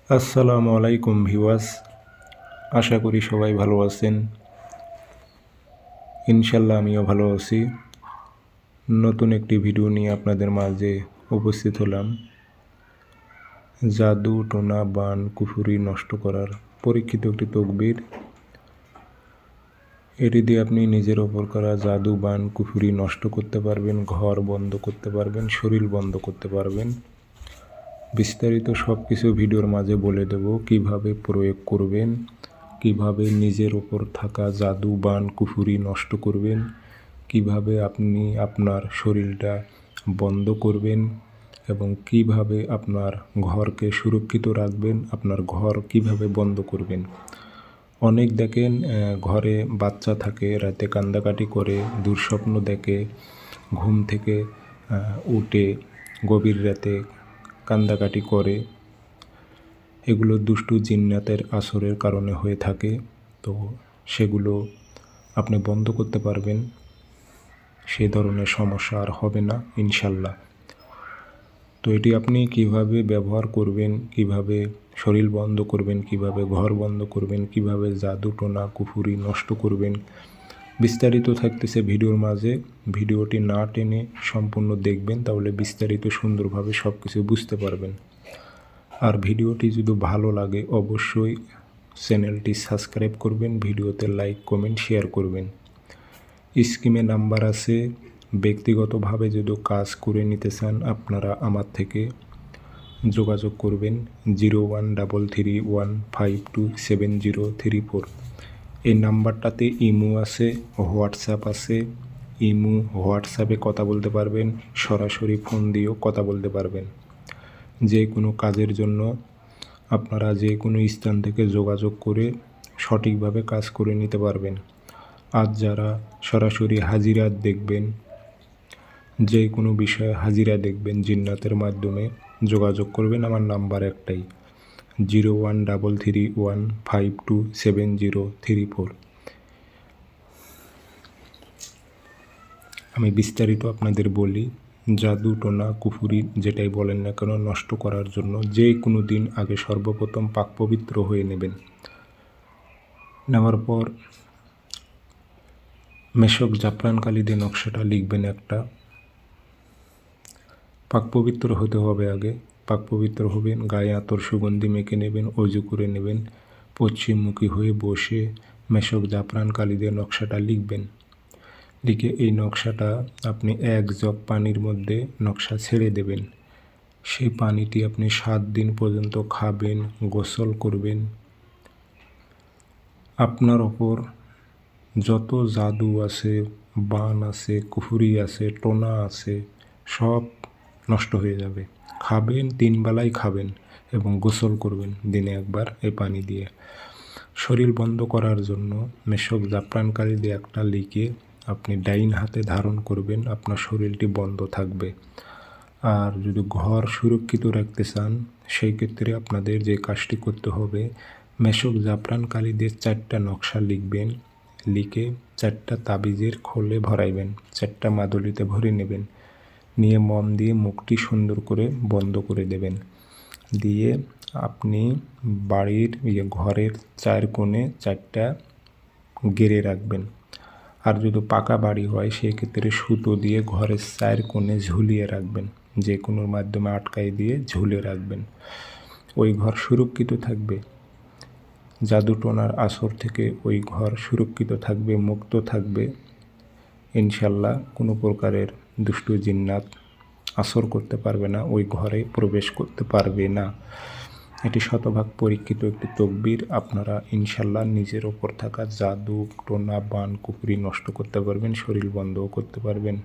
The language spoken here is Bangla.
আসসালামু আলাইকুম ভিউয়ার্স, আশা করি সবাই ভালো আছেন। ইনশাল্লাহ আমিও ভালো আছি। নতুন একটি ভিডিও নিয়ে আপনাদের মাঝে উপস্থিত হলাম। জাদু, টোনা, বান, কুফুরি নষ্ট করার পরীক্ষিত একটি তকবির। এটি দিয়ে আপনি নিজের ওপর করা জাদু, বান, কুফুরি নষ্ট করতে পারবেন, ঘর বন্ধ করতে পারবেন, শরীর বন্ধ করতে পারবেন। বিস্তারিত সব কিছু ভিডিওর মাঝে বলে দেব, কিভাবে প্রয়োগ করবেন, কিভাবে নিজের ওপর থাকা জাদু, বান, কুফুরি নষ্ট করবেন, কিভাবে আপনি আপনার শরীরটা বন্ধ করবেন এবং কিভাবে আপনার ঘরকে সুরক্ষিত রাখবেন, আপনার ঘর কিভাবে বন্ধ করবেন। অনেক দেখেন ঘরে বাচ্চা থাকে, রাতে কান্দাকাটি করে, দুঃস্বপ্ন দেখে, ঘুম থেকে উঠে গভীর রাতে কান্দাকাটি করে। এগুলো দুষ্টু জিন্নাতের আসরের কারণে হয়ে থাকে। তো সেগুলো আপনি বন্ধ করতে পারবেন, সে ধরনের সমস্যা আর হবে না ইনশাল্লাহ। তো এটি আপনি কিভাবে ব্যবহার করবেন, কিভাবে শরীর বন্ধ করবেন, কিভাবে ঘর বন্ধ করবেন, কিভাবে জাদু, টোনা, কুফুরি নষ্ট করবেন, বিস্তারিত থাকতেছে ভিডিওর মাঝে। ভিডিওটি না টেনে সম্পূর্ণ দেখবেন, তাহলে বিস্তারিত সুন্দরভাবে সব কিছু বুঝতে পারবেন। আর ভিডিওটি যদি ভালো লাগে অবশ্যই চ্যানেলটি সাবস্ক্রাইব করবেন, ভিডিওতে লাইক, কমেন্ট, শেয়ার করবেন। স্ক্রিনে নাম্বার আছে, ব্যক্তিগতভাবে যদি কাজ করে নিতে চান আপনারা আমার থেকে যোগাযোগ করবেন 0133152703 এই নাম্বারটাতে ইমো আছে, হোয়াটসঅ্যাপ আছে। ইমো, হোয়াটসঅ্যাপে কথা বলতে পারবেন, সরাসরি ফোন দিয়েও কথা বলতে পারবেন। যে কোনো কাজের জন্য আপনারা যে কোনো স্থান থেকে যোগাযোগ করে সঠিকভাবে কাজ করে নিতে পারবেন। আর যারা সরাসরি হাজিরা দেখবেন, যে কোনো বিষয়ে হাজিরা দেখবেন জিন্নাতের মাধ্যমে, যোগাযোগ করবেন। আমার নাম্বার একটাই 0133152703 আমি বিস্তারিত আপনাদের বলি। জাদু, টোনা, কুফুরি যেটাই বলেন না কেন নষ্ট করার জন্য যে কোনো দিন আগে সর্বপ্রথম পাক পবিত্র হয়ে নেবেন। নেওয়ার পর মেশক জাফরান কালি দিয়ে নকশাটা লিখবেন একটা। পাক পবিত্র হতে হবে আগে। পাক পবিত্র হবেন, গায়ে আতর সুগন্ধি মেখে নেবেন, অজু করে নেবেন, পশ্চিমমুখী হয়ে বসে মেশক জাফরান কালি দিয়ে নকশাটা লিখবেন। লিখে এই নকশাটা আপনি 1 জগ পানির মধ্যে নকশা ছেড়ে দেবেন। সেই পানিটি আপনি 7 দিন পর্যন্ত খাবেন, গোসল করবেন। আপনার ওপর যত জাদু আছে, বান আছে, কুফুরি আছে, টোনা আছে, সব নষ্ট হয়ে যাবে। খাবেন, 3 বেলায় খাবেন এবং গোসল করবেন দিনে একবার এই পানি দিয়ে। শরীর বন্ধ করার জন্য মেশক জাফরান কালি দিয়ে একটা লিখে আপনি ডাইন হাতে ধারণ করবেন, আপনার শরীরটি বন্ধ থাকবে। আর যদি ঘর সুরক্ষিত রাখতে চান সেই ক্ষেত্রে আপনাদের যে কাজটি করতে হবে, মেশক জাফরান কালি দিয়ে 4টা নকশা লিখবেন। লিখে 4টা তাবিজের খোলে ভরাইবেন, 4টা মাদুলিতে ভরে নেবেন। নিয়ে মন দিয়ে মুখটি সুন্দর করে বন্ধ করে দেবেন। দিয়ে আপনি বাড়ির ঘরের 4 কোণে 4টা গেড়ে রাখবেন। আর যদি পাকা বাড়ি হয় সেক্ষেত্রে সুতো দিয়ে ঘরের 4 কোণে ঝুলিয়ে রাখবেন, যে কোনোর মাধ্যমে আটকাই দিয়ে ঝুলে রাখবেন। ওই ঘর সুরক্ষিত থাকবে, জাদু টোনার আসর থেকে ওই ঘর সুরক্ষিত থাকবে, মুক্ত থাকবে। ইনশাল্লাহ কোনো প্রকারের দুষ্ট জিন্নাত আসর করতে পারবে না, ওই ঘরে প্রবেশ করতে পারবে না। এটি শতভাগ পরীক্ষিত একটি তকবির। আপনারা ইনশাল্লাহ নিজের ওপর থাকা জাদু, টোনা, বান, কুফুরি নষ্ট করতে পারবেন, শরীর বন্ধও করতে পারবেন।